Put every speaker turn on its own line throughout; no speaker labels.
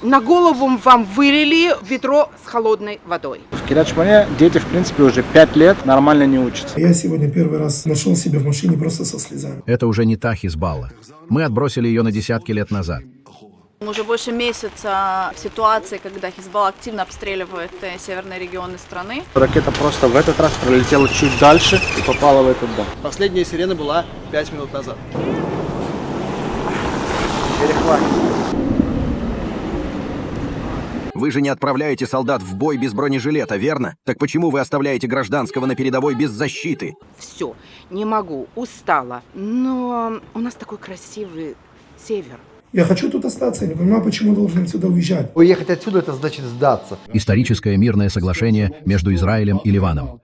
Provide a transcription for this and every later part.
На голову вам вылили ведро с холодной водой.
В Кирят-Шмоне дети, в принципе, уже 5 лет нормально не учатся.
Я сегодня первый раз нашел себя в машине просто со слезами.
Это уже не та Хизбалла. Мы отбросили ее на десятки лет назад.
Мы уже больше месяца в ситуации, когда Хизбалла активно обстреливает северные регионы страны.
Ракета просто в этот раз пролетела чуть дальше и попала в этот дом.
Последняя сирена была 5 минут назад.
Перехват.
Вы же не отправляете солдат в бой без бронежилета, верно? Так почему вы оставляете гражданского на передовой без защиты?
Все, не могу, устала. Но у нас такой красивый север.
Я хочу тут остаться, я не понимаю, почему должен отсюда уезжать.
Уехать отсюда — это значит сдаться.
Историческое мирное соглашение между Израилем и Ливаном.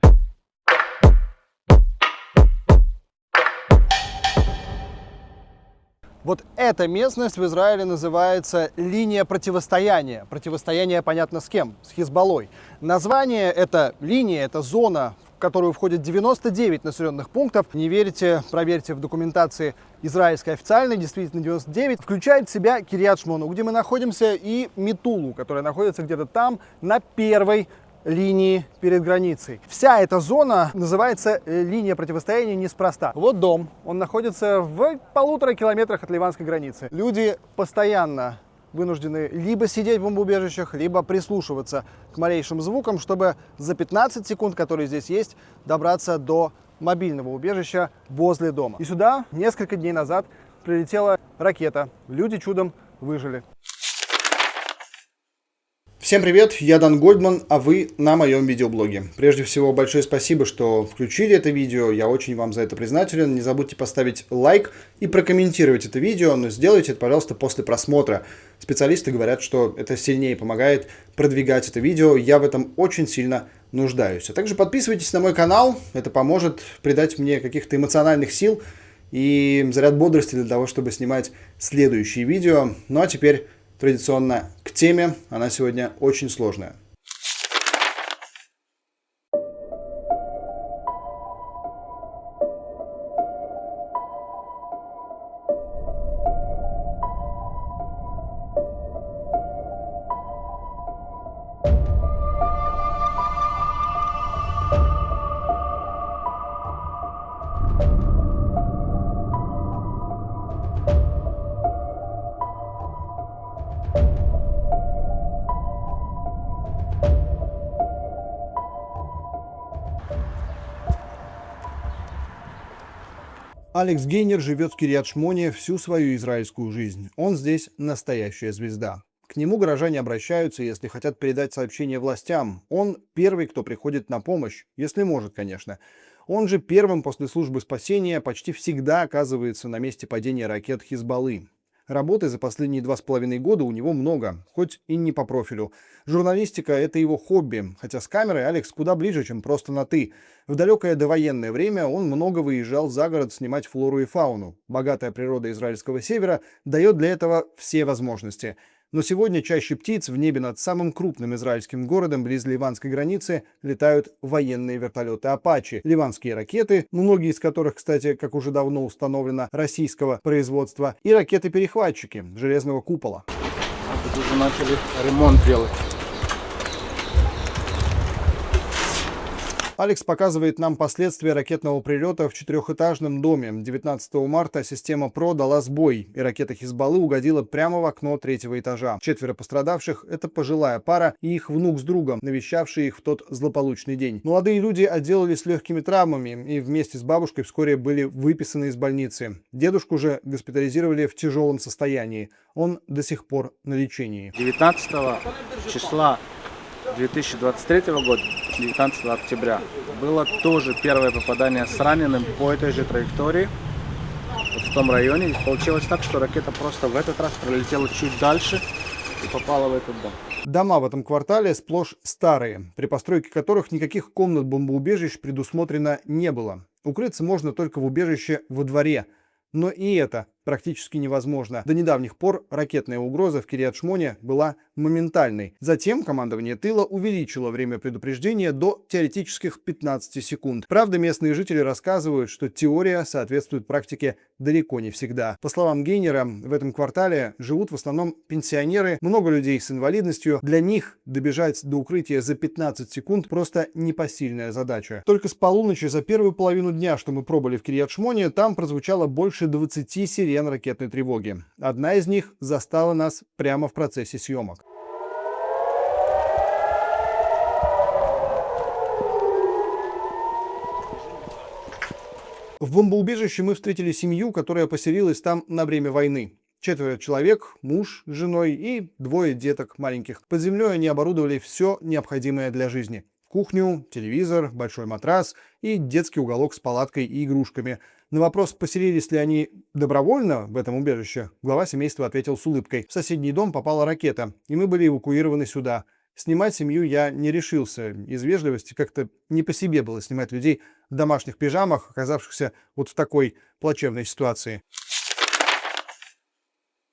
Вот эта местность в Израиле называется линия противостояния. Противостояние, понятно, с кем? С Хизбаллой. Название это линия, это зона, в которую входит 99 населенных пунктов. Не верите, проверьте в документации израильской официальной, действительно 99. Включает в себя Кирьят-Шмону, где мы находимся, и Метулу, которая находится где-то там, на первой линии перед границей. Вся эта зона называется линия противостояния неспроста. Вот дом, он находится в 1,5 километрах от ливанской границы. Люди постоянно вынуждены либо сидеть в бомбоубежищах, либо прислушиваться к малейшим звукам, чтобы за 15 секунд, которые здесь есть, добраться до мобильного убежища возле дома. И сюда несколько дней назад прилетела ракета. Люди чудом выжили. Всем привет, я Дан Гольдман, а вы на моем видеоблоге. Прежде всего, большое спасибо, что включили это видео, я очень вам за это признателен. Не забудьте поставить лайк и прокомментировать это видео, но сделайте это, пожалуйста, после просмотра. Специалисты говорят, что это сильнее помогает продвигать это видео, я в этом очень сильно нуждаюсь. А также подписывайтесь на мой канал, это поможет придать мне каких-то эмоциональных сил и заряд бодрости для того, чтобы снимать следующие видео. Ну а теперь традиционно к теме, она сегодня очень сложная. Алекс Гейнер живет в Кирьят-Шмоне всю свою израильскую жизнь. Он здесь настоящая звезда. К нему горожане обращаются, если хотят передать сообщение властям. Он первый, кто приходит на помощь, если может, конечно. Он же первым после службы спасения почти всегда оказывается на месте падения ракет Хизбаллы. Работы за последние 2,5 года у него много, хоть и не по профилю. Журналистика — это его хобби, хотя с камерой Алекс куда ближе, чем просто на «ты». В далекое довоенное время он много выезжал за город снимать флору и фауну. Богатая природа израильского севера дает для этого все возможности. Но сегодня чаще птиц в небе над самым крупным израильским городом близ ливанской границы летают военные вертолеты «Апачи», ливанские ракеты, многие из которых, кстати, как уже давно установлено, российского производства, и ракеты-перехватчики железного купола.
Тут уже начали ремонт делать.
Алекс показывает нам последствия ракетного прилета в 4-этажном доме. 19 марта система ПРО дала сбой, и ракета Хизбаллы угодила прямо в окно 3-го этажа. 4 пострадавших — это пожилая пара и их внук с другом, навещавшие их в тот злополучный день. Молодые люди отделались легкими травмами и вместе с бабушкой вскоре были выписаны из больницы. Дедушку же госпитализировали в тяжелом состоянии. Он до сих пор на лечении.
19 числа 2023 года, 19 октября, было тоже первое попадание с раненым по этой же траектории, вот в том районе. И получилось так, что ракета просто в этот раз пролетела чуть дальше и попала в этот дом.
Дома в этом квартале сплошь старые, при постройке которых никаких комнат бомбоубежищ предусмотрено не было. Укрыться можно только в убежище во дворе. Но и это практически невозможно. До недавних пор ракетная угроза в Кирьят-Шмоне была моментальной. Затем командование тыла увеличило время предупреждения до теоретических 15 секунд. Правда, местные жители рассказывают, что теория соответствует практике далеко не всегда. По словам Гейнера, в этом квартале живут в основном пенсионеры, много людей с инвалидностью. Для них добежать до укрытия за 15 секунд просто непосильная задача. Только с полуночи за первую половину дня, что мы пробыли в Кирьят-Шмоне, там прозвучало больше 20 сирен ракетной тревоги. Одна из них застала нас прямо в процессе съемок. В бомбоубежище мы встретили семью, которая поселилась там на время войны. 4 человек, муж с женой и 2 деток маленьких. Под землей они оборудовали все необходимое для жизни. Кухню, телевизор, большой матрас и детский уголок с палаткой и игрушками. На вопрос, поселились ли они добровольно в этом убежище, глава семейства ответил с улыбкой. В соседний дом попала ракета, и мы были эвакуированы сюда. Снимать семью я не решился. Из вежливости как-то не по себе было снимать людей в домашних пижамах, оказавшихся вот в такой плачевной ситуации.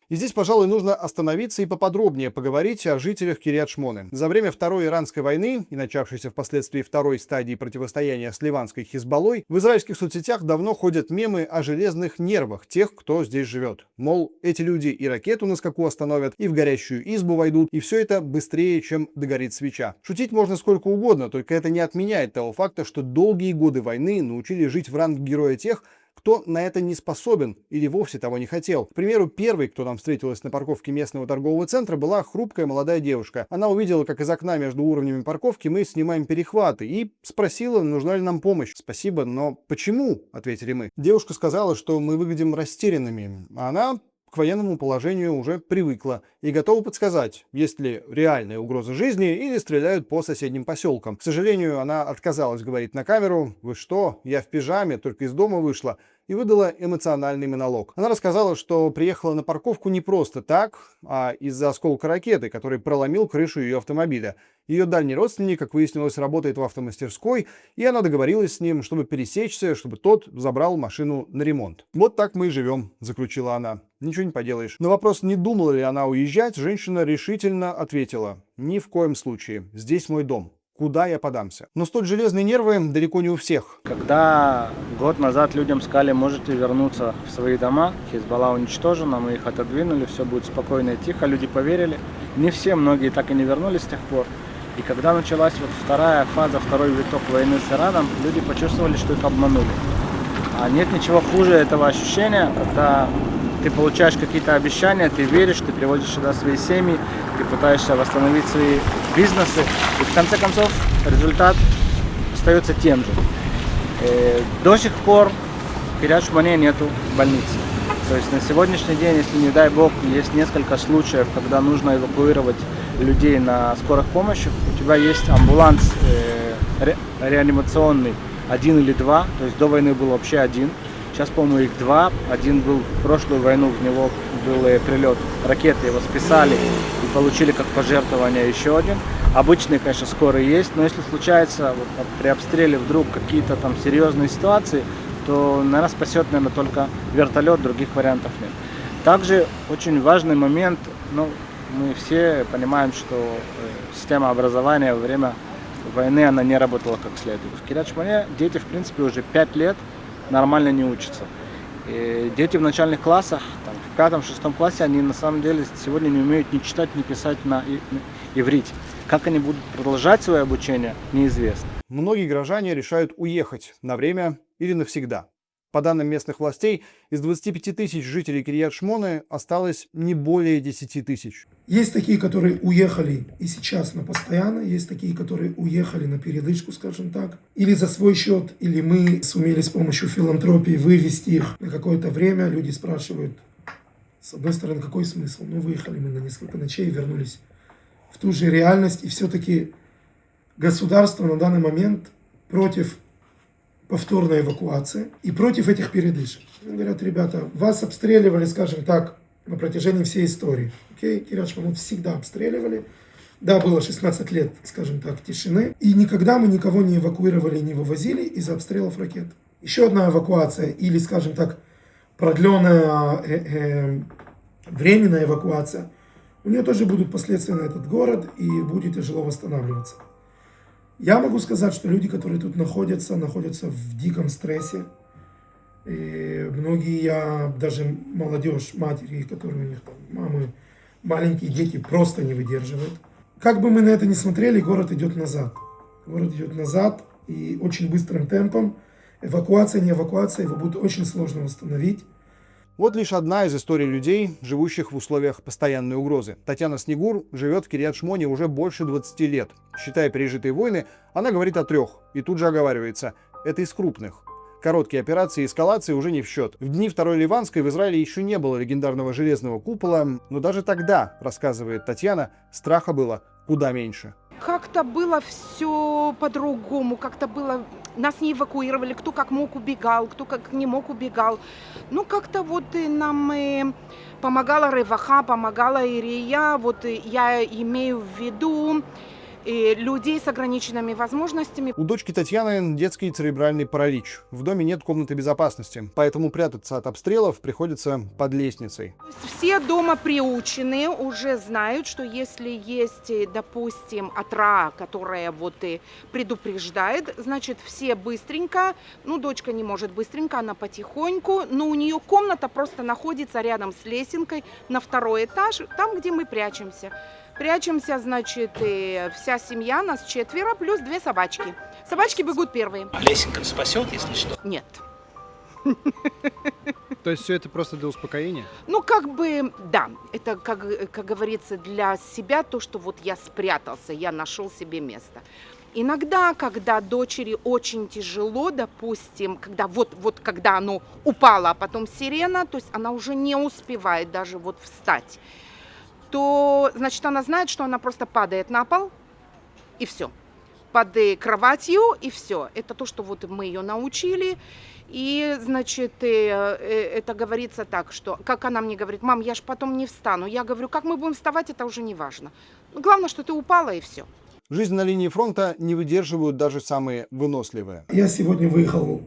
И здесь, пожалуй, нужно остановиться и поподробнее поговорить о жителях Кирьят-Шмоны. За время Второй Иранской войны и начавшейся впоследствии второй стадии противостояния с ливанской Хизбаллой, в израильских соцсетях давно ходят мемы о железных нервах тех, кто здесь живет. Мол, эти люди и ракету на скаку остановят, и в горящую избу войдут, и все это быстрее, чем догорит свеча. Шутить можно сколько угодно, только это не отменяет того факта, что долгие годы войны научили жить в ранг героя тех, кто на это не способен или вовсе того не хотел. К примеру, первой, кто нам встретилась на парковке местного торгового центра, была хрупкая молодая девушка. Она увидела, как из окна между уровнями парковки мы снимаем перехваты, и спросила, нужна ли нам помощь. «Спасибо, но почему?» — ответили мы. Девушка сказала, что мы выглядим растерянными, а она к военному положению уже привыкла и готова подсказать, есть ли реальная угроза жизни или стреляют по соседним поселкам. К сожалению, она отказалась говорить на камеру: «Вы что? Я в пижаме, только из дома вышла», и выдала эмоциональный монолог. Она рассказала, что приехала на парковку не просто так, а из-за осколка ракеты, который проломил крышу ее автомобиля. Ее дальний родственник, как выяснилось, работает в автомастерской, и она договорилась с ним, чтобы пересечься, чтобы тот забрал машину на ремонт. «Вот так мы и живем», — заключила она. Ничего не поделаешь. На вопрос, не думала ли она уезжать, женщина решительно ответила: «Ни в коем случае. Здесь мой дом. Куда я подамся?» Но столь железные нервы далеко не у всех.
Когда год назад людям сказали, можете вернуться в свои дома, Хизбалла уничтожена, мы их отодвинули, все будет спокойно и тихо, люди поверили. Не все, многие так и не вернулись с тех пор. И когда началась вот вторая фаза, второй виток войны с Ираном, люди почувствовали, что их обманули. А нет ничего хуже этого ощущения, когда ты получаешь какие-то обещания, ты веришь, ты приводишь сюда свои семьи, ты пытаешься восстановить свои бизнесы, и в конце концов результат остается тем же. До сих пор в Кирьят-Шмоне нету больницы. То есть на сегодняшний день, если не дай бог, есть несколько случаев, когда нужно эвакуировать людей на скорой помощи, у тебя есть амбуланс реанимационный, 1 или 2, то есть до войны был вообще 1. Сейчас, по-моему, их 2. Один был в прошлую войну, в него был прилет ракеты, его списали и получили как пожертвование еще один. Обычные, конечно, скорые есть, но если случается вот, при обстреле вдруг какие-то там серьезные ситуации, то, наверное, спасет, только вертолет, других вариантов нет. Также очень важный момент, мы все понимаем, что система образования во время войны, она не работала как следует. В Кирьят-Шмоне дети, в принципе, уже 5 лет нормально не учатся. И дети в начальных классах, в 5-6 классе, они на самом деле сегодня не умеют ни читать, ни писать на иврите. Как они будут продолжать свое обучение, неизвестно.
Многие горожане решают уехать на время или навсегда. По данным местных властей, из 25 тысяч жителей Кирьят-Шмоны осталось не более 10 тысяч.
Есть такие, которые уехали и сейчас на постоянно, есть такие, которые уехали на передышку, скажем так, или за свой счет, или мы сумели с помощью филантропии вывести их на какое-то время. Люди спрашивают, с одной стороны, какой смысл? Выехали мы на несколько ночей, вернулись в ту же реальность, и все-таки государство на данный момент против повторной эвакуации и против этих передышек. Говорят, ребята, вас обстреливали, скажем так, на протяжении всей истории. Кирьят-Шмону всегда обстреливали. Да, было 16 лет, скажем так, тишины. И никогда мы никого не эвакуировали, не вывозили из-за обстрелов ракет. Еще одна эвакуация или, скажем так, продленная временная эвакуация, у нее тоже будут последствия на этот город и будет тяжело восстанавливаться. Я могу сказать, что люди, которые тут находятся в диком стрессе. И многие, даже молодежь, матери, которые у них там, мамы, маленькие дети просто не выдерживают. Как бы мы на это ни смотрели, город идет назад. Город идет назад и очень быстрым темпом. Эвакуация, не эвакуация, его будет очень сложно восстановить.
Вот лишь одна из историй людей, живущих в условиях постоянной угрозы. Татьяна Снегур живет в Кирьят-Шмоне уже больше 20 лет. Считая пережитые войны, она говорит о 3. И тут же оговаривается. Это из крупных. Короткие операции и эскалации уже не в счет. В дни Второй Ливанской в Израиле еще не было легендарного железного купола, но даже тогда, рассказывает Татьяна, страха было куда меньше.
Как-то было все по-другому, как-то было... Нас не эвакуировали, кто как мог убегал, кто как не мог убегал. Ну, как-то вот и нам помогала Реваха, помогала Ирия. Вот я имею в виду людей с ограниченными возможностями.
У дочки Татьяны детский церебральный паралич. В доме нет комнаты безопасности, поэтому прятаться от обстрелов приходится под лестницей.
Все дома приучены, уже знают, что если есть, допустим, отра, которая вот предупреждает, значит, все быстренько, ну, дочка не может быстренько, она потихоньку, но у нее комната просто находится рядом с лесенкой на 2-й этаж, там, где мы прячемся. Прячемся, значит, вся семья, нас 4, плюс 2 собачки. Собачки бегут первые.
А лесенка спасет, если что?
Нет.
То есть все это просто для успокоения?
Ну, как бы, да, это, как говорится, для себя то, что вот я спрятался, я нашел себе место. Иногда, когда дочери очень тяжело, допустим, когда оно упало, а потом сирена, то есть она уже не успевает даже вот встать, то, значит, она знает, что она просто падает на пол, и все. Под кроватью, и все. Это то, что вот мы ее научили. И, значит, это говорится так, что, как она мне говорит, мам, я ж потом не встану. Я говорю, как мы будем вставать, это уже не важно. Главное, что ты упала, и все.
Жизнь на линии фронта не выдерживают даже самые выносливые.
Я сегодня выехал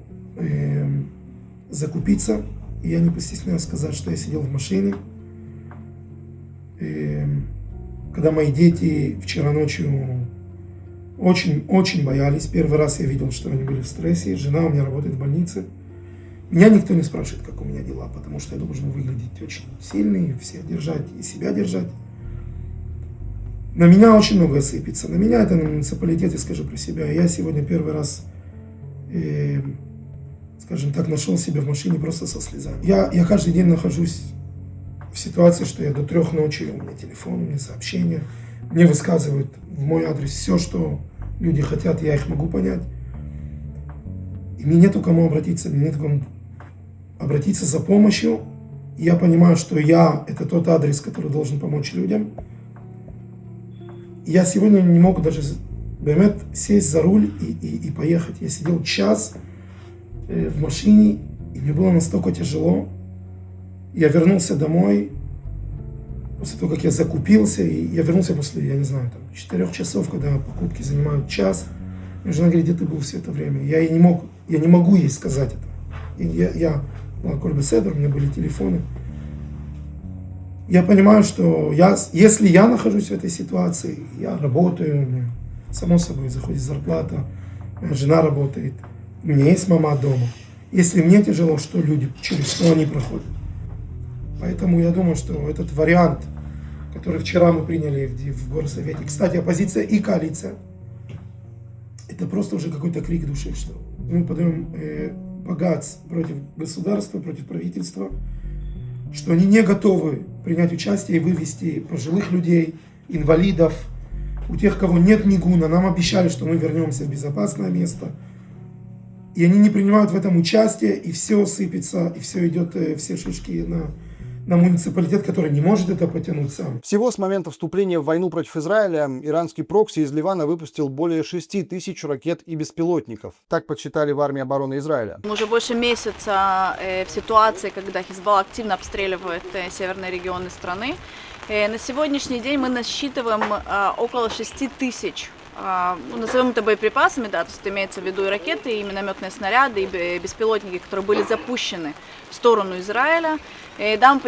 закупиться, и я не постесняюсь сказать, что я сидел в машине. Когда мои дети вчера ночью очень боялись. Первый раз я видел, что они были в стрессе. Жена у меня работает в больнице. Меня никто не спрашивает, как у меня дела, потому что я должен выглядеть очень сильный, всех держать и себя держать. На меня очень многое сыпется. На меня это на муниципалитет, я скажу про себя. Я сегодня первый раз, скажем так, нашел себя в машине просто со слезами. Я каждый день нахожусь в ситуации, что я до 3 ночи, у меня телефон, у меня сообщения, мне высказывают в мой адрес все, что люди хотят, я их могу понять. И мне нету кому обратиться, за помощью. И я понимаю, что это тот адрес, который должен помочь людям. И я сегодня не мог даже сесть за руль и поехать. Я сидел час в машине, и мне было настолько тяжело. Я вернулся домой, после того, как я закупился, и я вернулся после, я не знаю, 4 часов, когда покупки занимают час. Мне жена говорит, где ты был все это время? Я не могу ей сказать это. Я коль беседер, у меня были телефоны. Я понимаю, что если я нахожусь в этой ситуации, я работаю, у меня, само собой, заходит зарплата, моя жена работает, у меня есть мама дома. Если мне тяжело, что люди, через что они проходят. Поэтому я думаю, что этот вариант, который вчера мы приняли в горсовете, кстати, оппозиция и коалиция, это просто уже какой-то крик души, что мы подаем богатств против государства, против правительства, что они не готовы принять участие и вывести пожилых людей, инвалидов, у тех, кого нет мигуна. Нам обещали, что мы вернемся в безопасное место. И они не принимают в этом участие, и все сыпется, и все идет, все шишки на муниципалитет, который не может это потянуть сам.
Всего с момента вступления в войну против Израиля иранский прокси из Ливана выпустил более 6000 ракет и беспилотников. Так подсчитали в армии обороны Израиля.
Мы уже больше месяца в ситуации, когда Хизбалла активно обстреливает северные регионы страны. На сегодняшний день мы насчитываем около 6000 назовем это боеприпасами, да, то есть имеется в виду и ракеты, и минометные снаряды, и беспилотники, которые были запущены в сторону Израиля. И там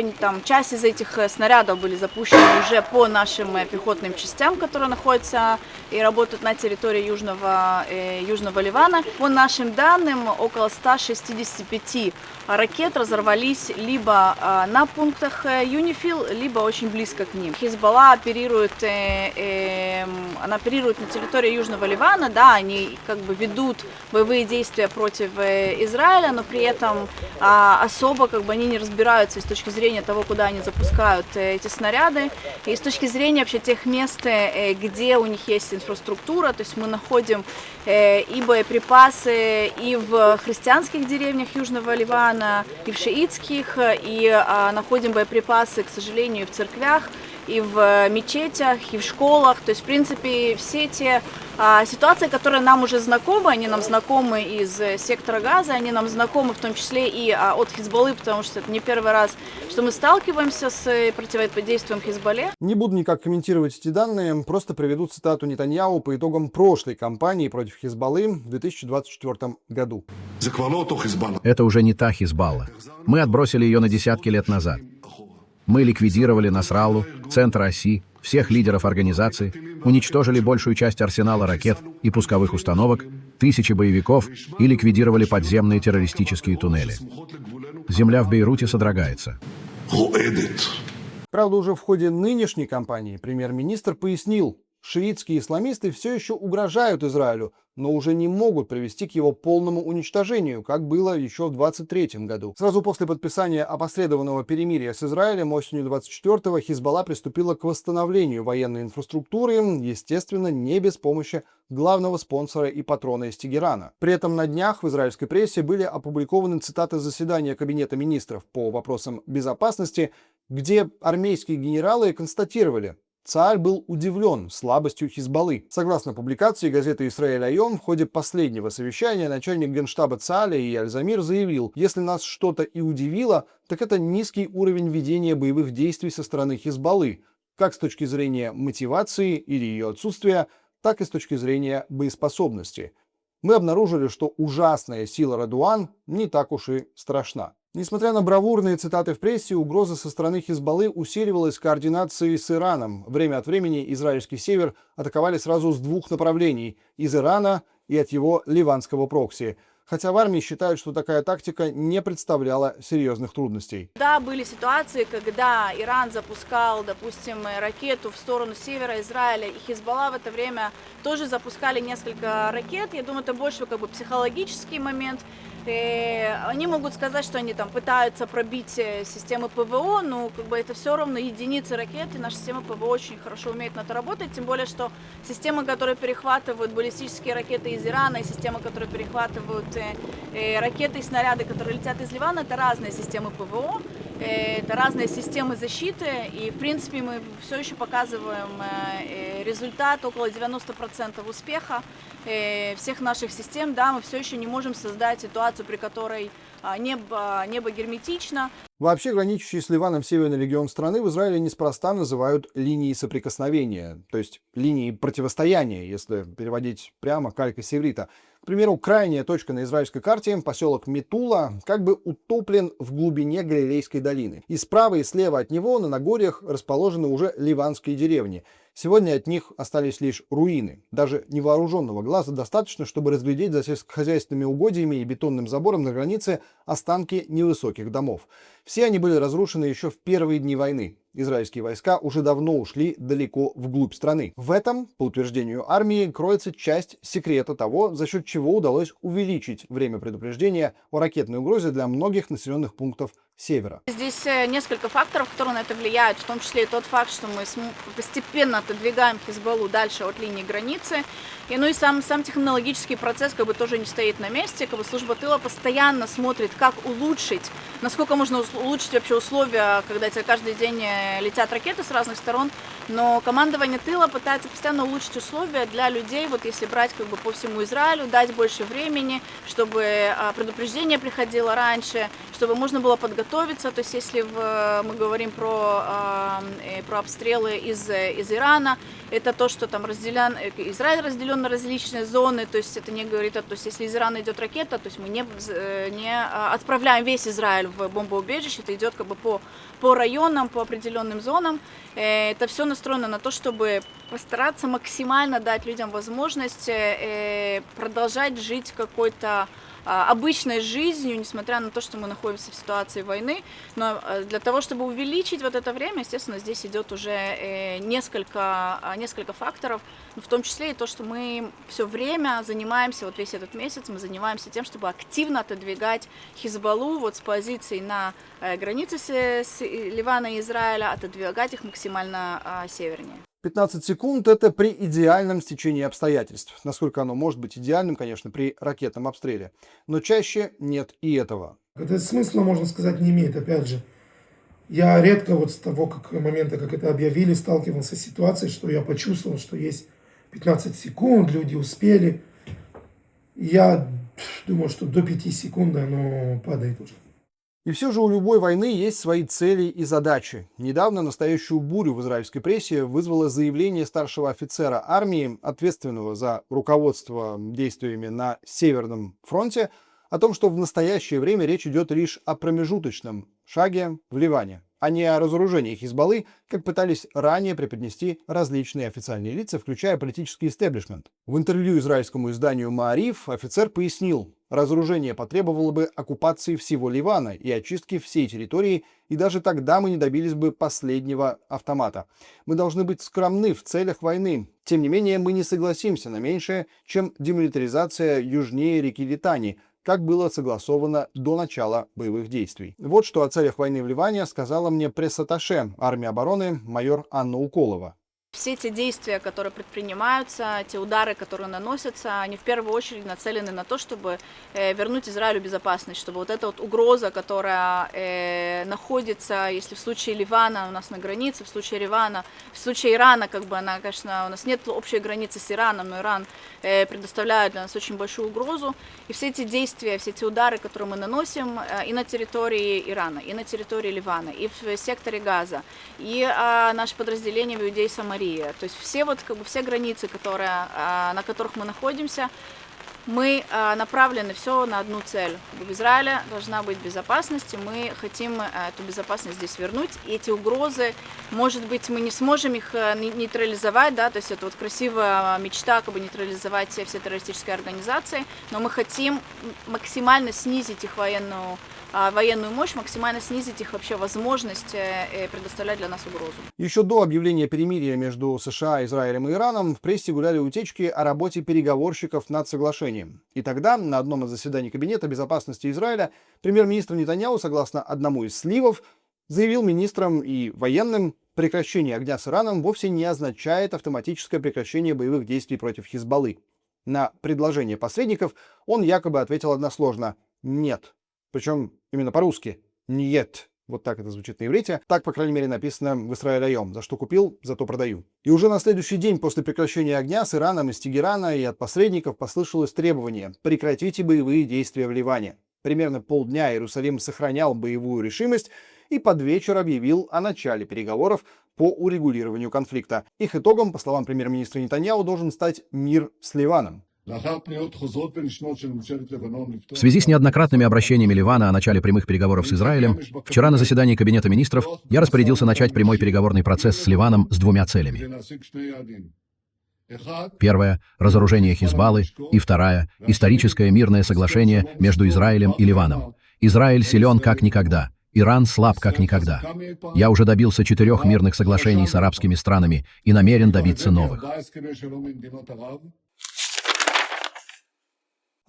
часть из этих снарядов были запущены уже по нашим пехотным частям, которые находятся и работают на территории Южного Ливана. По нашим данным, около 165 ракет разорвались либо на пунктах ЮНИФИЛ, либо очень близко к ним. Хизбалла оперирует на территории Южного Ливана, да, они как бы ведут боевые действия против Израиля, но при этом особо как бы они не разбираются с точки зрения того, куда они запускают эти снаряды, и с точки зрения вообще тех мест, где у них есть инфраструктура, то есть мы находим и боеприпасы и в христианских деревнях Южного Ливана, и в шиитских, и находим боеприпасы, к сожалению, и в церквях, и в мечетях, и в школах. То есть, в принципе, все те ситуации, которые нам уже знакомы, они нам знакомы из сектора Газа, они нам знакомы в том числе и от Хизбаллы, потому что это не первый раз, что мы сталкиваемся с противодействием Хизбалле.
Не буду никак комментировать эти данные, просто приведу цитату Нетаньяху по итогам прошлой кампании против Хизбаллы в 2024 году.
Это уже не та Хизбалла. Мы отбросили ее на десятки лет назад. Мы ликвидировали Насраллу, центр оси, всех лидеров организации, уничтожили большую часть арсенала ракет и пусковых установок, тысячи боевиков и ликвидировали подземные террористические туннели. Земля в Бейруте содрогается.
Правда, уже в ходе нынешней кампании премьер-министр пояснил, шиитские исламисты все еще угрожают Израилю, но уже не могут привести к его полному уничтожению, как было еще в 2023 году. Сразу после подписания опосредованного перемирия с Израилем осенью 24-го Хизбалла приступила к восстановлению военной инфраструктуры, естественно, не без помощи главного спонсора и патрона из Тегерана. При этом на днях в израильской прессе были опубликованы цитаты заседания Кабинета министров по вопросам безопасности, где армейские генералы констатировали: Цааль был удивлен слабостью Хизбаллы. Согласно публикации газеты «Исраэль Айом», в ходе последнего совещания начальник генштаба Цааля Ияль Замир заявил: если нас что-то и удивило, так это низкий уровень ведения боевых действий со стороны Хизбаллы, как с точки зрения мотивации или ее отсутствия, так и с точки зрения боеспособности. Мы обнаружили, что ужасная сила Радуан не так уж и страшна. Несмотря на бравурные цитаты в прессе, угроза со стороны Хизбаллы усиливалась координацией с Ираном. Время от времени израильский север атаковали сразу с двух направлений – из Ирана и от его ливанского прокси. Хотя в армии считают, что такая тактика не представляла серьезных трудностей.
Да, были ситуации, когда Иран запускал, допустим, ракету в сторону севера Израиля, и Хизбалла в это время тоже запускали несколько ракет. Я думаю, это больше как бы психологический момент. Они могут сказать, что они там пытаются пробить системы ПВО, но как бы это все равно единицы ракет, и наша система ПВО очень хорошо умеет на это работать, тем более, что системы, которые перехватывают баллистические ракеты из Ирана, и системы, которые перехватывают ракеты и снаряды, которые летят из Ливана, это разные системы ПВО, это разные системы защиты, и в принципе мы все еще показываем результат около 90% успеха всех наших систем. Да, мы все еще не можем создать ситуацию, при которой небо герметично.
Вообще, граничащий с Ливаном северный регион страны в Израиле неспроста называют линией соприкосновения, то есть линией противостояния, если переводить прямо калька с иврита. К примеру, крайняя точка на израильской карте, поселок Метула, как бы утоплен в глубине Галилейской долины. И справа и слева от него на Нагорьях расположены уже ливанские деревни. Сегодня от них остались лишь руины. Даже невооруженного глаза достаточно, чтобы разглядеть за сельскохозяйственными угодьями и бетонным забором на границе останки невысоких домов. Все они были разрушены еще в первые дни войны. Израильские войска уже давно ушли далеко вглубь страны. В этом, по утверждению армии, кроется часть секрета того, за счет чего удалось увеличить время предупреждения о ракетной угрозе для многих населенных пунктов севера.
Здесь несколько факторов, которые на это влияют, в том числе и тот факт, что мы постепенно отодвигаем Хизбаллу дальше от линии границы. И сам технологический процесс как бы тоже не стоит на месте. Как бы служба тыла постоянно смотрит, как улучшить, насколько можно улучшить вообще условия, когда тебе каждый день летят ракеты с разных сторон. Но командование тыла пытается постоянно улучшить условия для людей, вот если брать как бы по всему Израилю, дать больше времени, чтобы предупреждение приходило раньше, чтобы можно было подготовиться. То есть если мы говорим про обстрелы из Ирана, это то, что там Израиль разделен на различные зоны, то есть это не говорит, то есть если из Ирана идет ракета, то есть мы не отправляем весь Израиль в бомбоубежище, это идет как бы по районам, по определенным зонам. Это все настроено на то, чтобы постараться максимально дать людям возможность продолжать жить какой-то обычной жизнью, несмотря на то, что мы находимся в ситуации войны. Но для того, чтобы увеличить вот это время, естественно, здесь идет уже несколько факторов, в том числе и то, что мы все время занимаемся, вот весь этот месяц мы занимаемся тем, чтобы активно отодвигать Хизбаллу вот с позиций на границе с Ливана и Израиля, отодвигать их максимально севернее.
15 секунд – это при идеальном стечении обстоятельств. Насколько оно может быть идеальным, конечно, при ракетном обстреле. Но чаще нет и этого.
Это смысла, можно сказать, не имеет. Опять же, я редко вот с того момента, как это объявили, сталкивался с ситуацией, что я почувствовал, что есть 15 секунд, люди успели. Я думаю, что до 5 секунд оно падает уже.
И все же у любой войны есть свои цели и задачи. Недавно настоящую бурю в израильской прессе вызвало заявление старшего офицера армии, ответственного за руководство действиями на Северном фронте, о том, что в настоящее время речь идет лишь о промежуточном шаге в Ливане, а не о разоружении Хизбаллы, как пытались ранее преподнести различные официальные лица, включая политический истеблишмент. В интервью израильскому изданию «Маариф» офицер пояснил, разоружение потребовало бы оккупации всего Ливана и очистки всей территории, и даже тогда мы не добились бы последнего автомата. Мы должны быть скромны в целях войны. Тем не менее, мы не согласимся на меньшее, чем демилитаризация южнее реки Литани, как было согласовано до начала боевых действий. Вот что о целях войны в Ливане сказала мне пресс-атташе армии обороны майор Анна Уколова.
Все те действия, которые предпринимаются, те удары, которые наносятся, они в первую очередь нацелены на то, чтобы вернуть Израилю безопасность, чтобы вот эта вот угроза, которая находится, если в случае Ливана у нас на границе, в случае Ирана, как бы она, конечно, у нас нет общей границы с Ираном, но Иран предоставляет для нас очень большую угрозу. И все эти действия, все эти удары, которые мы наносим и на территории Ирана, и на территории Ливана, и в секторе Газа, и наше подразделение в Иудее-Самарии, то есть все вот как бы все границы, на которых мы находимся, мы направлены все на одну цель. В Израиле должна быть безопасность, и мы хотим эту безопасность здесь вернуть. И эти угрозы, может быть, мы не сможем их нейтрализовать, да, то есть это вот красивая мечта, как бы нейтрализовать все террористические организации, но мы хотим максимально снизить их военную мощь, максимально снизить их вообще возможность предоставлять для нас угрозу.
Еще до объявления перемирия между США, Израилем и Ираном в прессе гуляли утечки о работе переговорщиков над соглашением. И тогда на одном из заседаний Кабинета безопасности Израиля премьер-министр Нетаньяху, согласно одному из сливов, заявил министрам и военным, прекращение огня с Ираном вовсе не означает автоматическое прекращение боевых действий против Хизбаллы. На предложение посредников он якобы ответил односложно «нет». Причем именно по-русски «нет». Вот так это звучит на иврите. Так, по крайней мере, написано в Исраэль Айом. За что купил, зато продаю. И уже на следующий день после прекращения огня с Ираном из Тегерана и от посредников послышалось требование «прекратите боевые действия в Ливане». Примерно полдня Иерусалим сохранял боевую решимость и под вечер объявил о начале переговоров по урегулированию конфликта. Их итогом, по словам премьер-министра Нетаньяху, должен стать мир с Ливаном.
В связи с неоднократными обращениями Ливана о начале прямых переговоров с Израилем, вчера на заседании Кабинета министров я распорядился начать прямой переговорный процесс с Ливаном с двумя целями. Первая – разоружение Хизбаллы, и вторая – историческое мирное соглашение между Израилем и Ливаном. Израиль силен как никогда, Иран слаб как никогда. Я уже добился 4 мирных соглашений с арабскими странами и намерен добиться новых.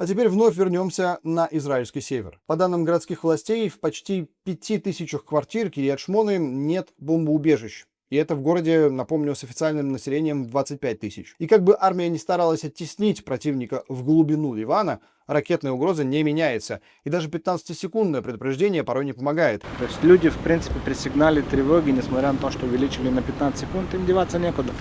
А теперь вновь вернемся на израильский север. По данным городских властей, в почти 5000 квартир Кирьят-Шмоны нет бомбоубежищ. И это в городе, напомню, с официальным населением 25 тысяч. И как бы армия не старалась оттеснить противника в глубину Ливана, ракетная угроза не меняется. И даже 15-секундное предупреждение порой не помогает.
То есть люди, в принципе, при сигнале тревоги, несмотря на то, что увеличили на 15 секунд, им деваться некуда.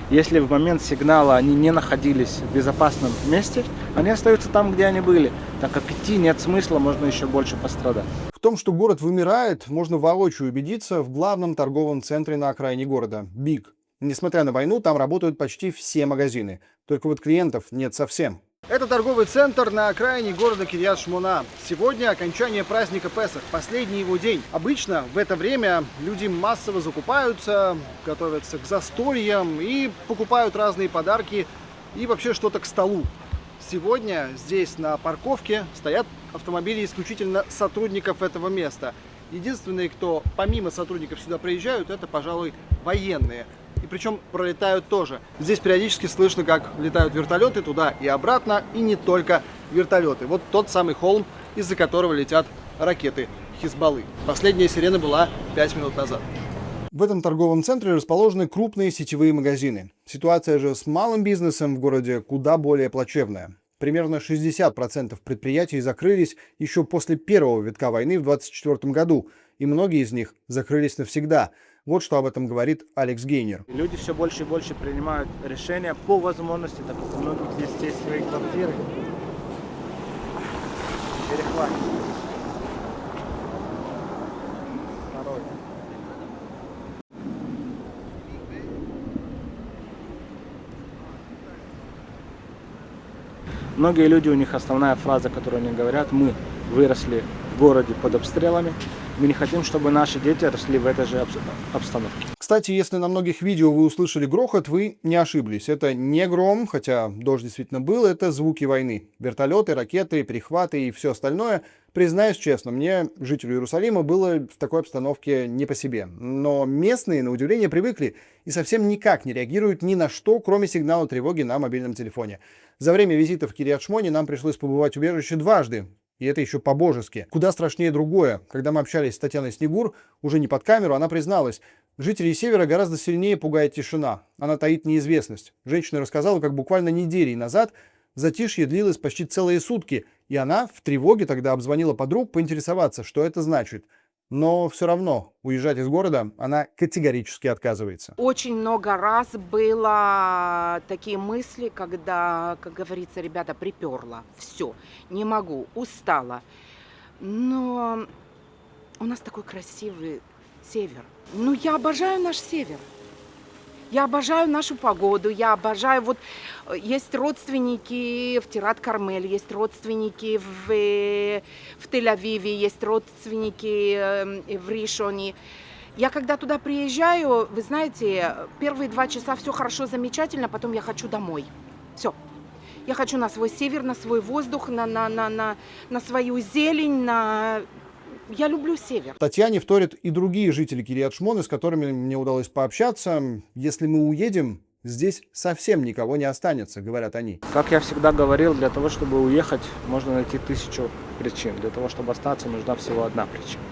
Если в момент сигнала они не находились в безопасном месте, они остаются там, где они были. Так как идти нет смысла, можно еще больше пострадать.
В том, что город вымирает, можно воочию убедиться в главном торговом центре на окраине города – Биг. Несмотря на войну, там работают почти все магазины. Только вот клиентов нет совсем. Это торговый центр на окраине города Кирьят-Шмона. Сегодня окончание праздника Песах, последний его день. Обычно в это время люди массово закупаются, готовятся к застольям и покупают разные подарки и вообще что-то к столу. Сегодня здесь на парковке стоят автомобили исключительно сотрудников этого места. Единственные, кто помимо сотрудников сюда приезжают, это, пожалуй, военные. И причем пролетают тоже. Здесь периодически слышно, как летают вертолеты туда и обратно, и не только вертолеты. Вот тот самый холм, из-за которого летят ракеты Хизбаллы. Последняя сирена была 5 минут назад. В этом торговом центре расположены крупные сетевые магазины. Ситуация же с малым бизнесом в городе куда более плачевная. Примерно 60% предприятий закрылись еще после первого витка войны в 1924 году, и многие из них закрылись навсегда. Вот что об этом говорит Алекс Гейнер.
Люди все больше и больше принимают решения по возможности, так как у многих здесь есть свои квартиры. Перехват. Второй. Многие люди, у них основная фраза, которую они говорят: мы выросли в городе под обстрелами, мы не хотим, чтобы наши дети росли в этой же обстановке.
Кстати, если на многих видео вы услышали грохот, вы не ошиблись. Это не гром, хотя дождь действительно был, это звуки войны. Вертолеты, ракеты, перехваты и все остальное. Признаюсь честно, мне, жителю Иерусалима, было в такой обстановке не по себе. Но местные, на удивление, привыкли и совсем никак не реагируют ни на что, кроме сигнала тревоги на мобильном телефоне. За время визита в Кирьят-Шмоне нам пришлось побывать в убежище дважды. И это еще по-божески. Куда страшнее другое. Когда мы общались с Татьяной Снегур, уже не под камеру, она призналась: жителей Севера гораздо сильнее пугает тишина. Она таит неизвестность. Женщина рассказала, как буквально неделей назад затишье длилось почти целые сутки, и она в тревоге тогда обзвонила подруг поинтересоваться, что это значит. Но все равно уезжать из города она категорически отказывается.
Очень много раз было такие мысли, когда, как говорится, ребята, приперло. Все, не могу, устала. Но у нас такой красивый север. Ну, я обожаю наш север. Я обожаю нашу погоду, я обожаю, вот есть родственники в Тират-Кармель, есть родственники в Тель-Авиве, есть родственники в Ришоне. Я когда туда приезжаю, вы знаете, первые 2 часа все хорошо, замечательно, потом я хочу домой. Все. Я хочу на свой север, на свой воздух, на свою зелень, Я люблю север.
Татьяне вторят и другие жители Кирьят-Шмоны, с которыми мне удалось пообщаться. Если мы уедем, здесь совсем никого не останется, говорят они.
Как я всегда говорил, для того, чтобы уехать, можно найти 1000 причин. Для того, чтобы остаться, нужна всего одна причина.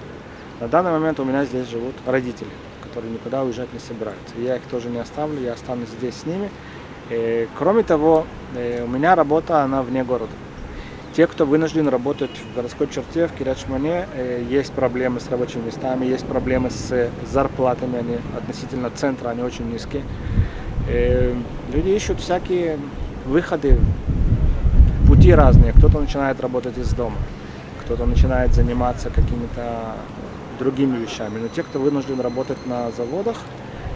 На данный момент у меня здесь живут родители, которые никуда уезжать не собираются. Я их тоже не оставлю, я останусь здесь с ними. И, кроме того, у меня работа, она вне города. Те, кто вынужден работать в городской черте, в Кирьят-Шмоне, есть проблемы с рабочими местами, есть проблемы с зарплатами, они относительно центра, они очень низкие. Люди ищут всякие выходы, пути разные. Кто-то начинает работать из дома, кто-то начинает заниматься какими-то другими вещами. Но те, кто вынужден работать на заводах,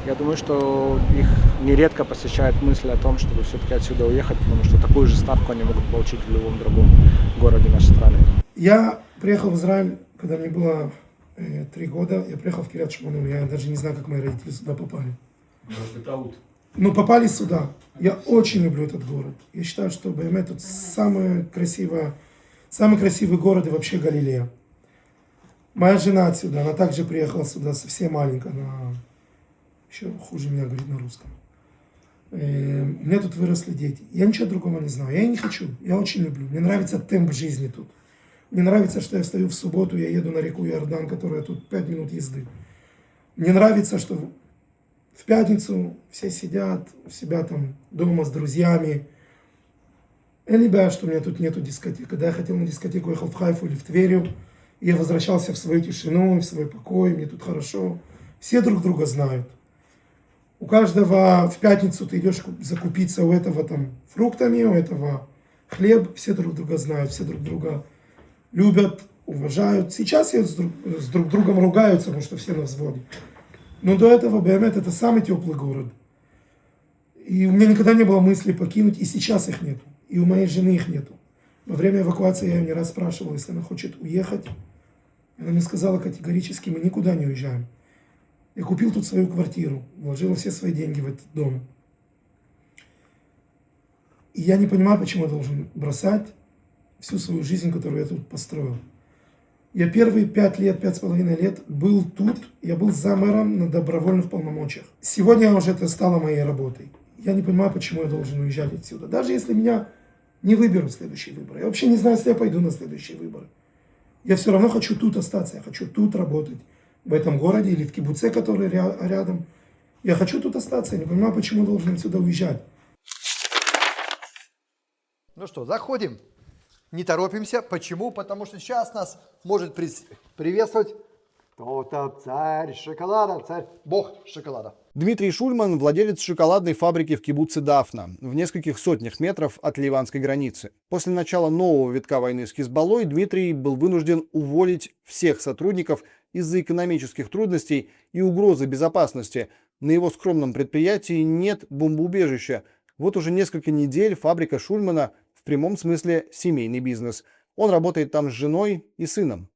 я думаю, что их нередко посещает мысль о том, чтобы все-таки отсюда уехать, потому что такую же ставку они могут получить в любом другом городе нашей страны.
Я приехал в Израиль, когда мне было 3 года. Я приехал в Кирьят-Шмону. Я даже не знаю, как мои родители сюда попали. Ну, попали сюда. Я очень люблю этот город. Я считаю, что БМ тут самый красивый город и вообще Галилея. Моя жена отсюда, она также приехала сюда совсем маленькая. Она еще хуже меня говорит на русском. У меня тут выросли дети. Я ничего другого не знаю. Я и не хочу. Я очень люблю. Мне нравится темп жизни тут. Мне нравится, что я встаю в субботу, я еду на реку Иордан, которая тут 5 минут езды. Мне нравится, что в пятницу все сидят у себя там дома с друзьями. Я не боюсь, что у меня тут нету дискотеки. Когда я хотел на дискотеку, ехал в Хайфу или в Тверью, и я возвращался в свою тишину, в свой покой, мне тут хорошо. Все друг друга знают. У каждого в пятницу ты идешь закупиться у этого там фруктами, у этого хлеб. Все друг друга знают, все друг друга любят, уважают. Сейчас с друг другом ругаются, потому что все на взводе. Но до этого Беемет это самый теплый город. И у меня никогда не было мысли покинуть, и сейчас их нет. И у моей жены их нету. Во время эвакуации я ее не раз спрашивал, если она хочет уехать. Она мне сказала категорически, мы никуда не уезжаем. Я купил тут свою квартиру, вложил все свои деньги в этот дом. И я не понимаю, почему я должен бросать всю свою жизнь, которую я тут построил. Я первые 5,5 лет был тут, я был за мэром на добровольных полномочиях. Сегодня уже это стало моей работой. Я не понимаю, почему я должен уезжать отсюда. Даже если меня не выберут в следующие выборы. Я вообще не знаю, если я пойду на следующие выборы. Я все равно хочу тут остаться, я хочу тут работать. В этом городе или в кибуце, который рядом. Я хочу тут остаться, я не понимаю, почему я должен отсюда уезжать.
Ну что, заходим. Не торопимся. Почему? Потому что сейчас нас может приветствовать кто-то, царь шоколада, царь, бог шоколада.
Дмитрий Шульман – владелец шоколадной фабрики в кибуце Дафна, в нескольких сотнях метров от ливанской границы. После начала нового витка войны с Хизбаллой Дмитрий был вынужден уволить всех сотрудников из-за экономических трудностей и угрозы безопасности. На его скромном предприятии нет бомбоубежища. Вот уже несколько недель фабрика Шульмана в прямом смысле семейный бизнес. Он работает там с женой и сыном.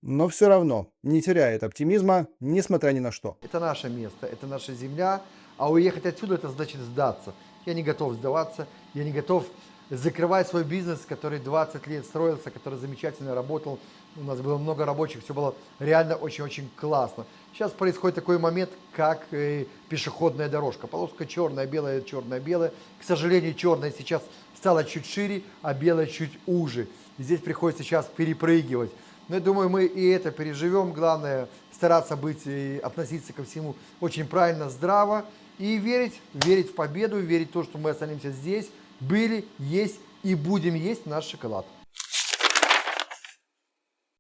Но все равно не теряет оптимизма, несмотря ни на что.
Это наше место, это наша земля, а уехать отсюда это значит сдаться. Я не готов сдаваться, я не готов закрывать свой бизнес, который 20 лет строился, который замечательно работал. У нас было много рабочих, все было реально очень-очень классно. Сейчас происходит такой момент, как пешеходная дорожка. Полоска черная, белая, черная, белая. К сожалению, черная сейчас стала чуть шире, а белая чуть уже. И здесь приходится сейчас перепрыгивать. Но я думаю, мы и это переживем. Главное стараться быть и относиться ко всему очень правильно, здраво. И верить в победу, верить в то, что мы останемся здесь, были, есть и будем есть наш шоколад.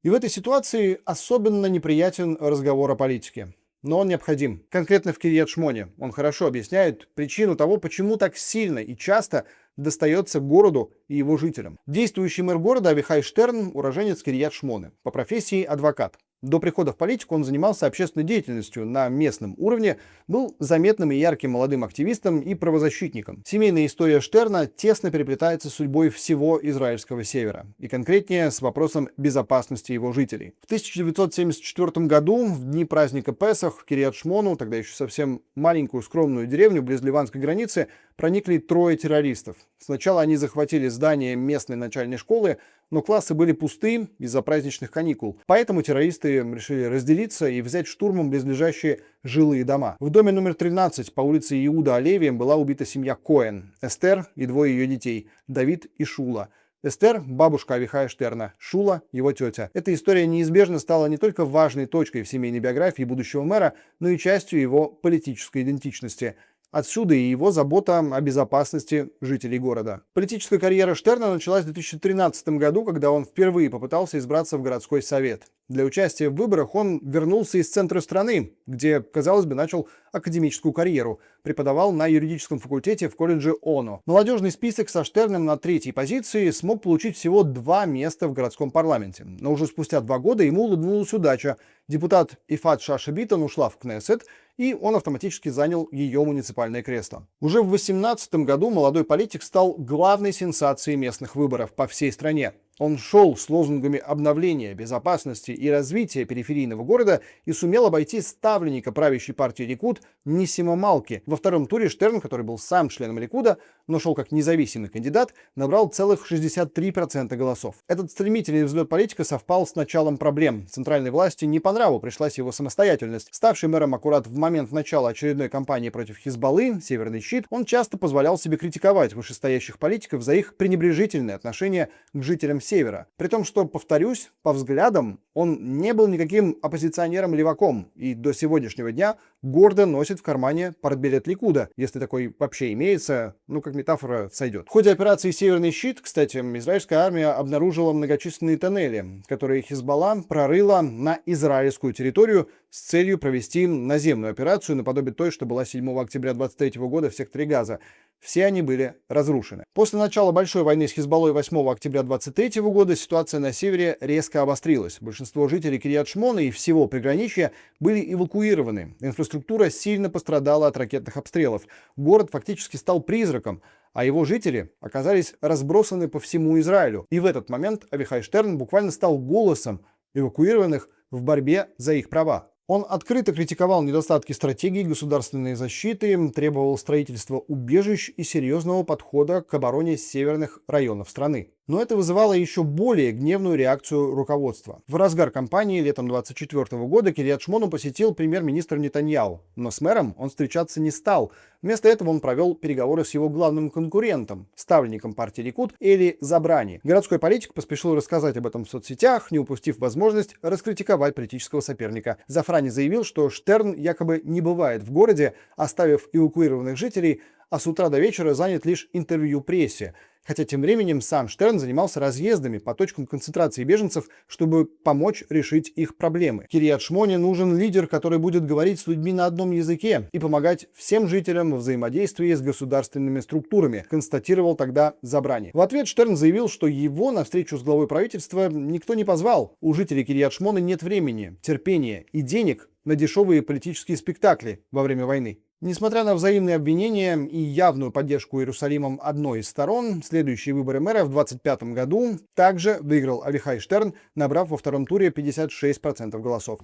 И в этой ситуации особенно неприятен разговор о политике. Но он необходим. Конкретно в Кирьят-Шмоне. Он хорошо объясняет причину того, почему так сильно и часто достается городу и его жителям. Действующий мэр города Авихай Штерн – уроженец Кирьят-Шмоны, по профессии адвокат. До прихода в политику он занимался общественной деятельностью на местном уровне, был заметным и ярким молодым активистом и правозащитником. Семейная история Штерна тесно переплетается с судьбой всего израильского севера, и конкретнее с вопросом безопасности его жителей. В 1974 году, в дни праздника Песах, в Кирьят-Шмону, тогда еще совсем маленькую скромную деревню близ ливанской границы, проникли 3 террористов. Сначала они захватили здание местной начальной школы, но классы были пусты из-за праздничных каникул. Поэтому террористы решили разделиться и взять штурмом близлежащие жилые дома. В доме номер 13 по улице Иуда Алеви была убита семья Коэн, Эстер и 2 ее детей, Давид и Шула. Эстер – бабушка Авихая Штерна, Шула – его тетя. Эта история неизбежно стала не только важной точкой в семейной биографии будущего мэра, но и частью его политической идентичности. Отсюда и его забота о безопасности жителей города. Политическая карьера Штерна началась в 2013 году, когда он впервые попытался избраться в городской совет. Для участия в выборах он вернулся из центра страны, где, казалось бы, начал академическую карьеру. Преподавал на юридическом факультете в колледже ОНО. Молодежный список со Штерном на 3-й позиции смог получить всего 2 места в городском парламенте. Но уже спустя 2 года ему улыбнулась удача. Депутат Ифат Шаша Битон ушла в Кнессет, и он автоматически занял ее муниципальное кресло. Уже в 2018 году молодой политик стал главной сенсацией местных выборов по всей стране. Он шел с лозунгами обновления, безопасности и развития периферийного города и сумел обойти ставленника правящей партии Ликуд Ниссима Малки. Во втором туре Штерн, который был сам членом Ликуда, но шел как независимый кандидат, набрал целых 63% голосов. Этот стремительный взлет политика совпал с началом проблем. Центральной власти не по нраву пришлась его самостоятельность. Ставший мэром аккурат в момент начала очередной кампании против Хизбаллы, Северный щит, он часто позволял себе критиковать вышестоящих политиков за их пренебрежительное отношение к жителям Севера. При том, что, повторюсь, по взглядам он не был никаким оппозиционером-леваком и до сегодняшнего дня гордо носит в кармане портбилет Ликуда, если такой вообще имеется, как метафора сойдет. В ходе операции «Северный щит», кстати, израильская армия обнаружила многочисленные тоннели, которые Хизбалла прорыла на израильскую территорию с целью провести наземную операцию наподобие той, что была 7 октября 2023 года в секторе Газа. Все они были разрушены. После начала большой войны с Хизбаллой 8 октября 2023 года ситуация на севере резко обострилась. Большинство жителей Кирьят-Шмона и всего приграничья были эвакуированы. Инфраструктура сильно пострадала от ракетных обстрелов. Город фактически стал призраком, а его жители оказались разбросаны по всему Израилю. И в этот момент Авихай Штерн буквально стал голосом эвакуированных в борьбе за их права. Он открыто критиковал недостатки стратегии государственной защиты, требовал строительства убежищ и серьезного подхода к обороне северных районов страны. Но это вызывало еще более гневную реакцию руководства. В разгар кампании летом 2024 года Кирьят-Шмону посетил премьер-министр Нетаньяху, но с мэром он встречаться не стал. Вместо этого он провел переговоры с его главным конкурентом, ставленником партии Ликуд Эли Забрани. Городской политик поспешил рассказать об этом в соцсетях, не упустив возможность раскритиковать политического соперника. Зафрани заявил, что Штерн якобы не бывает в городе, оставив эвакуированных жителей, а с утра до вечера занят лишь интервью прессе. Хотя тем временем сам Штерн занимался разъездами по точкам концентрации беженцев, чтобы помочь решить их проблемы. Кирьят-Шмоне нужен лидер, который будет говорить с людьми на одном языке и помогать всем жителям в взаимодействии с государственными структурами, констатировал тогда Забрани. В ответ Штерн заявил, что его на встречу с главой правительства никто не позвал. У жителей Кирьят-Шмона нет времени, терпения и денег на дешевые политические спектакли во время войны. Несмотря на взаимные обвинения и явную поддержку Иерусалимом одной из сторон, следующие выборы мэра в 2025 году также выиграл Авихай Штерн, набрав во втором туре 56% голосов.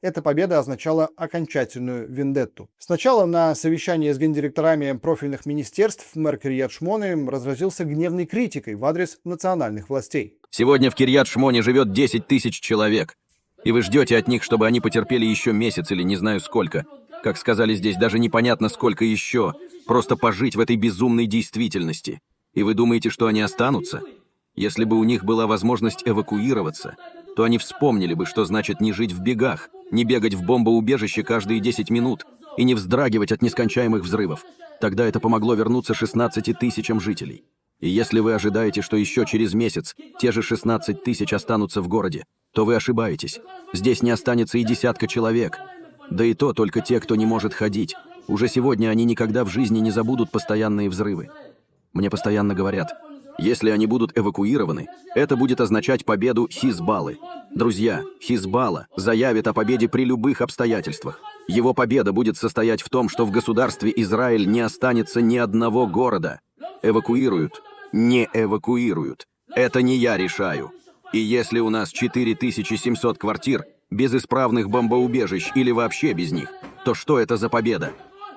Эта победа означала окончательную вендетту. Сначала на совещании с гендиректорами профильных министерств мэр Кирьят-Шмоны разразился гневной критикой в адрес национальных властей.
Сегодня в Кирьят-Шмоне живет 10 тысяч человек, и вы ждете от них, чтобы они потерпели еще месяц или не знаю сколько. Как сказали здесь, даже непонятно сколько еще. Просто пожить в этой безумной действительности. И вы думаете, что они останутся? Если бы у них была возможность эвакуироваться, то они вспомнили бы, что значит не жить в бегах, не бегать в бомбоубежище каждые 10 минут и не вздрагивать от нескончаемых взрывов. Тогда это помогло вернуться 16 тысячам жителей. И если вы ожидаете, что еще через месяц те же 16 тысяч останутся в городе, то вы ошибаетесь. Здесь не останется и десятка человек. Да и то только те, кто не может ходить. Уже сегодня они никогда в жизни не забудут постоянные взрывы. Мне постоянно говорят, если они будут эвакуированы, это будет означать победу Хизбаллы. Друзья, Хизбалла заявит о победе при любых обстоятельствах. Его победа будет состоять в том, что в государстве Израиль не останется ни одного города. Эвакуируют, не эвакуируют. Это не я решаю. И если у нас 4700 квартир, без исправных бомбоубежищ или вообще без них, то что это за победа?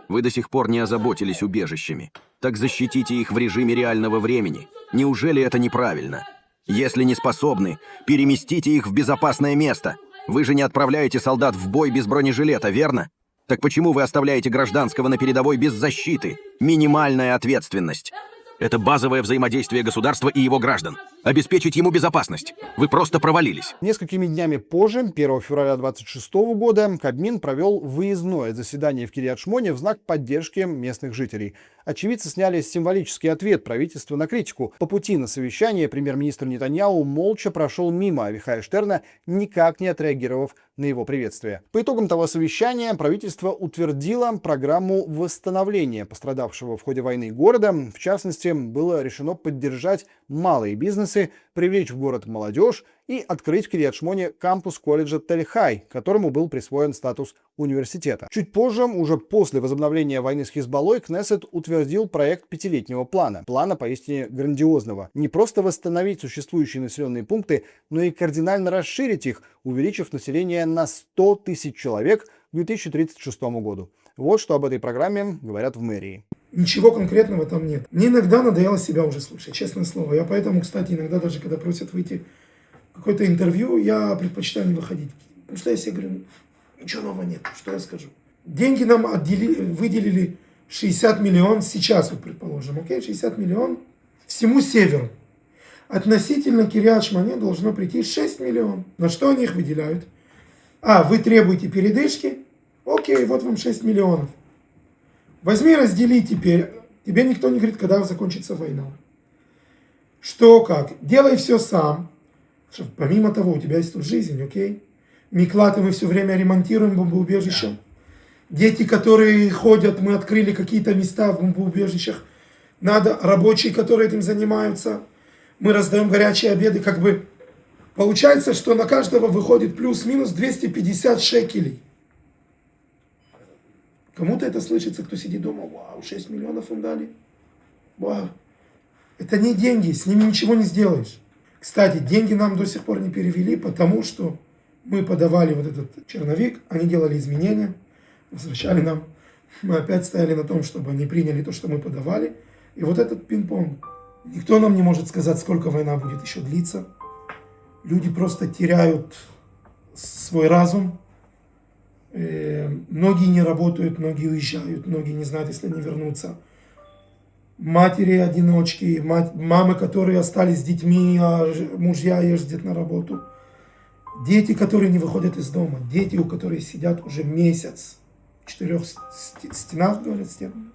Вы до сих пор не озаботились убежищами. Так защитите их в режиме реального времени. Неужели это неправильно? Если не способны, переместите их в безопасное место. Вы же не отправляете солдат в бой без бронежилета, верно? Так почему вы оставляете гражданского на передовой без защиты? Минимальная ответственность. Это базовое взаимодействие государства и его граждан. Обеспечить ему безопасность. Вы просто провалились.
Несколькими днями позже, 1 февраля 2026 года, Кабмин провел выездное заседание в Кирьят-Шмоне в знак поддержки местных жителей. Очевидцы сняли символический ответ правительства на критику. По пути на совещание премьер-министр Нетаньяху молча прошел мимо Авихая Штерна, никак не отреагировав на его приветствие. По итогам того совещания правительство утвердило программу восстановления пострадавшего в ходе войны города. В частности, было решено поддержать малые бизнесы, привлечь в город молодежь и открыть в Кирьят-Шмоне кампус колледжа Тель-Хай, которому был присвоен статус университета. Чуть позже, уже после возобновления войны с Хизбаллой, Кнессет утвердил проект пятилетнего плана. Плана поистине грандиозного. Не просто восстановить существующие населенные пункты, но и кардинально расширить их, увеличив население на 100 тысяч человек к 2036 году. Вот что об этой программе говорят в мэрии.
Ничего конкретного там нет. Мне иногда надоело себя уже слушать, честное слово. Я поэтому, кстати, иногда даже когда просят выйти в какое-то интервью, я предпочитаю не выходить. Потому что я себе говорю, ничего нового нет, что я скажу. Деньги нам выделили 60 миллионов сейчас, вот предположим, окей, 60 миллионов всему северу. Относительно Кирьят-Шмоне должно прийти 6 миллионов. На что они их выделяют? Вы требуете передышки? Окей, вот вам 6 миллионов. Возьми, раздели теперь. Тебе никто не говорит, когда закончится война. Что, как? Делай все сам. Помимо того, у тебя есть тут жизнь, окей? Миклаты мы все время ремонтируем, бомбоубежища. Дети, которые ходят, мы открыли какие-то места в бомбоубежищах. Надо, рабочие, которые этим занимаются. Мы раздаем горячие обеды, как бы. Получается, что на каждого выходит плюс-минус 250 шекелей. Кому-то это слышится, кто сидит дома. Вау, 6 миллионов им дали. Вау. Это не деньги, с ними ничего не сделаешь. Кстати, деньги нам до сих пор не перевели, потому что мы подавали вот этот черновик, они делали изменения, возвращали нам. Мы опять стояли на том, чтобы они приняли то, что мы подавали. И вот этот пинг-понг. Никто нам не может сказать, сколько война будет еще длиться. Люди просто теряют свой разум. Многие не работают, многие уезжают, многие не знают, если они вернутся. Матери-одиночки, мамы, которые остались с детьми, а мужья ездят на работу. Дети, которые не выходят из дома. Дети, у которых сидят уже месяц в 4 стенах, говорят, стен.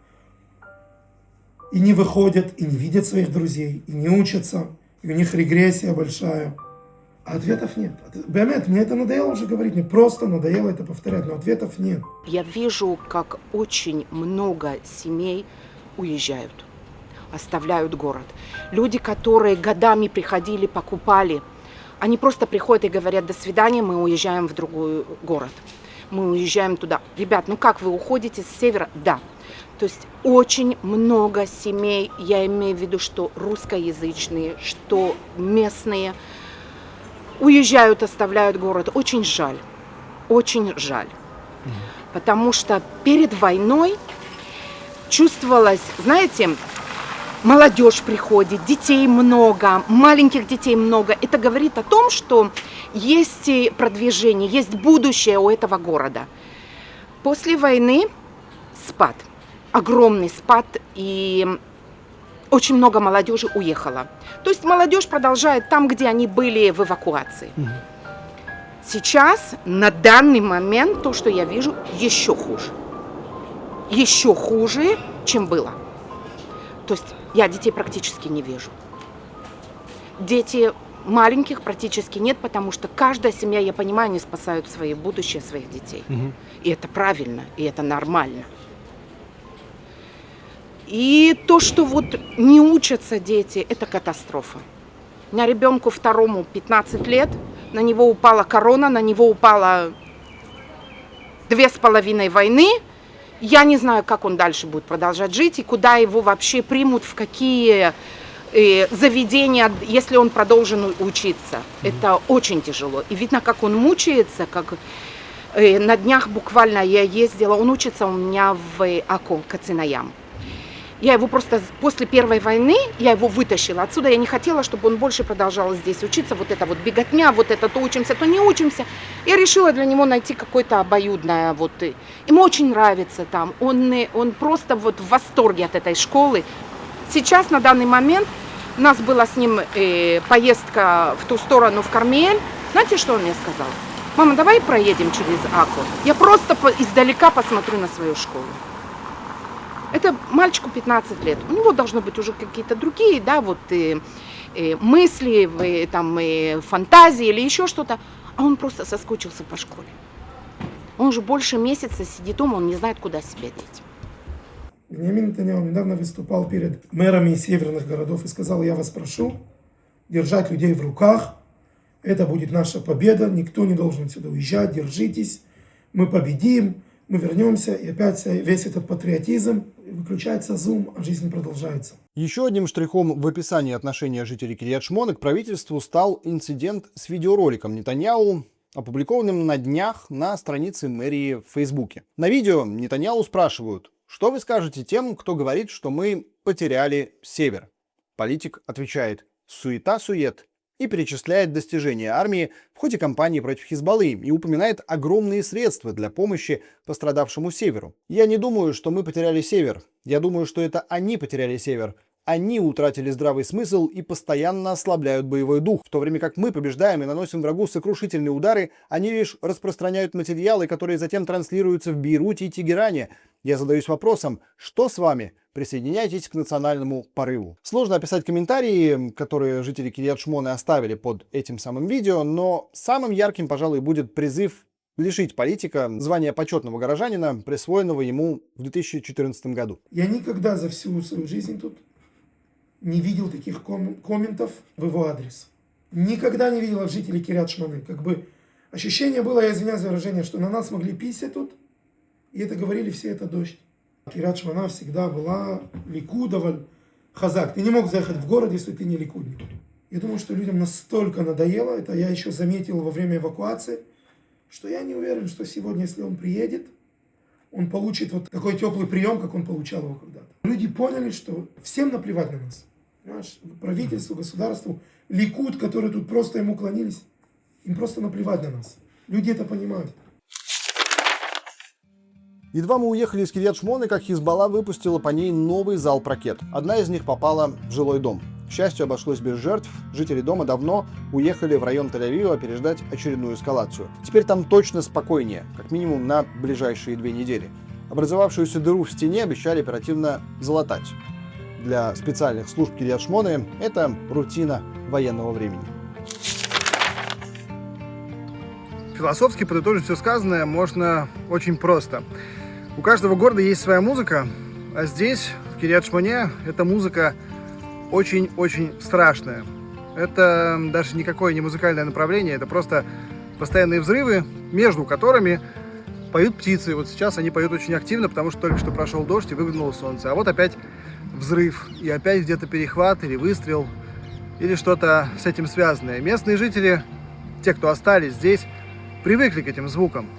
И не выходят, и не видят своих друзей, и не учатся. И у них регрессия большая. А ответов нет. Бемет, мне это надоело уже говорить, мне просто надоело это повторять, но ответов нет.
Я вижу, как очень много семей уезжают, оставляют город. Люди, которые годами приходили, покупали, они просто приходят и говорят: до свидания, мы уезжаем в другой город. Мы уезжаем туда. Ребят, ну как, вы уходите с севера? Да. То есть очень много семей, я имею в виду, что русскоязычные, что местные, уезжают, оставляют город. Очень жаль. Очень жаль. Потому что перед войной чувствовалось, знаете, молодежь приходит, детей много, маленьких детей много. Это говорит о том, что есть продвижение, есть будущее у этого города. После войны спад, огромный спад, и очень много молодежи уехало. То есть молодежь продолжает там, где они были в эвакуации. Сейчас, на данный момент, то, что я вижу, еще хуже. Еще хуже, чем было. То есть я детей практически не вижу. Дети маленьких практически нет, потому что каждая семья, я понимаю, они спасают свое будущее своих детей. И это правильно, и это нормально. И то, что вот не учатся дети, это катастрофа. У меня ребенку второму 15 лет, на него упала корона, на него упало 2,5 войны. Я не знаю, как он дальше будет продолжать жить и куда его вообще примут, в какие заведения, если он продолжит учиться. Это очень тяжело. И видно, как он мучается, как на днях буквально я ездила, он учится у меня в АКО, Кацинаям. Я его просто после Первой войны, я его вытащила отсюда, я не хотела, чтобы он больше продолжал здесь учиться, вот это вот беготня, вот это то учимся, то не учимся. Я решила для него найти какое-то обоюдное, вот, ему очень нравится там, он просто вот в восторге от этой школы. Сейчас, на данный момент, у нас была с ним поездка в ту сторону, в Кармиэль. Знаете, что он мне сказал? Мама, давай проедем через Аку, я просто издалека посмотрю на свою школу. Это мальчику 15 лет. У него должны быть уже какие-то другие, да, вот мысли, там, фантазии или еще что-то. А он просто соскучился по школе. Он уже больше месяца сидит дома, он не знает, куда себя деть.
Биньямин Нетаньяху недавно выступал перед мэрами северных городов и сказал: я вас прошу держать людей в руках. Это будет наша победа. Никто не должен отсюда уезжать. Держитесь. Мы победим. Мы вернемся, и опять весь этот патриотизм, выключается Zoom, а жизнь продолжается.
Еще одним штрихом в описании отношения жителей Кирьят-Шмона к правительству стал инцидент с видеороликом Нетаньяху, опубликованным на днях на странице мэрии в Фейсбуке. На видео Нетаньяху спрашивают: что вы скажете тем, кто говорит, что мы потеряли север? Политик отвечает: суета-сует, и перечисляет достижения армии в ходе кампании против Хизбаллы и упоминает огромные средства для помощи пострадавшему северу. Я не думаю, что мы потеряли север. Я думаю, что это они потеряли север. Они утратили здравый смысл и постоянно ослабляют боевой дух. В то время как мы побеждаем и наносим врагу сокрушительные удары, они лишь распространяют материалы, которые затем транслируются в Бейруте и Тегеране. Я задаюсь вопросом, что с вами? Присоединяйтесь к национальному порыву. Сложно описать комментарии, которые жители Кирьят-Шмоны оставили под этим самым видео, но самым ярким, пожалуй, будет призыв лишить политика звания почетного горожанина, присвоенного ему в 2014 году.
Я никогда за всю свою жизнь тут не видел таких комментов в его адрес. Никогда не видел от жителей Кирьят-Шмоны. Как бы ощущение было, я извиняюсь за выражение, что на нас могли писать тут, и это говорили все, это дождь. Кирьят-Шмона всегда была ликудоваль, хазак. Ты не мог заехать в город, если ты не ликудник. Я думаю, что людям настолько надоело, это я еще заметил во время эвакуации, что я не уверен, что сегодня, если он приедет, он получит вот такой теплый прием, как он получал его когда-то. Люди поняли, что всем наплевать на нас. Понимаешь? Правительству, государству, ликуд, которые тут просто ему клонились, им просто наплевать на нас. Люди это понимают.
Едва мы уехали из Кирьят-Шмоны, как Хизбалла выпустила по ней новый залп ракет. Одна из них попала в жилой дом. К счастью, обошлось без жертв. Жители дома давно уехали в район Тель-Авива переждать очередную эскалацию. Теперь там точно спокойнее, как минимум на ближайшие 2 недели. Образовавшуюся дыру в стене обещали оперативно залатать. Для специальных служб Кирьят-Шмоны это рутина военного времени.
Философски подытожить все сказанное можно очень просто. У каждого города есть своя музыка, а здесь, в Кирьят-Шмоне, эта музыка очень-очень страшная. Это даже никакое не музыкальное направление, это просто постоянные взрывы, между которыми поют птицы. Вот сейчас они поют очень активно, потому что только что прошел дождь и выглянуло солнце. А вот опять взрыв, и опять где-то перехват или выстрел, или что-то с этим связанное. Местные жители, те, кто остались здесь, привыкли к этим звукам.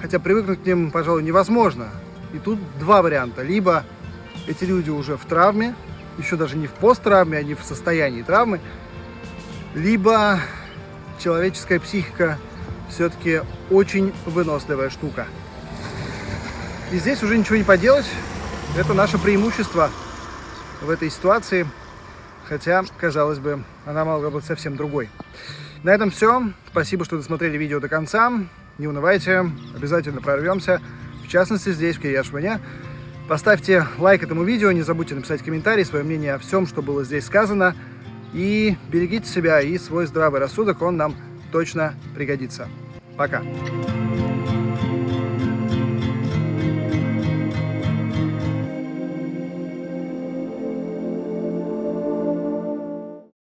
Хотя привыкнуть к ним, пожалуй, невозможно. И тут 2 варианта. Либо эти люди уже в травме, еще даже не в посттравме, а не в состоянии травмы, либо человеческая психика все-таки очень выносливая штука. И здесь уже ничего не поделать. Это наше преимущество в этой ситуации. Хотя, казалось бы, она могла быть совсем другой. На этом все. Спасибо, что досмотрели видео до конца. Не унывайте, обязательно прорвемся. В частности, здесь, в Кирьят-Шмоне. Поставьте лайк этому видео, не забудьте написать комментарий, свое мнение о всем, что было здесь сказано. И берегите себя и свой здравый рассудок, он нам точно пригодится. Пока.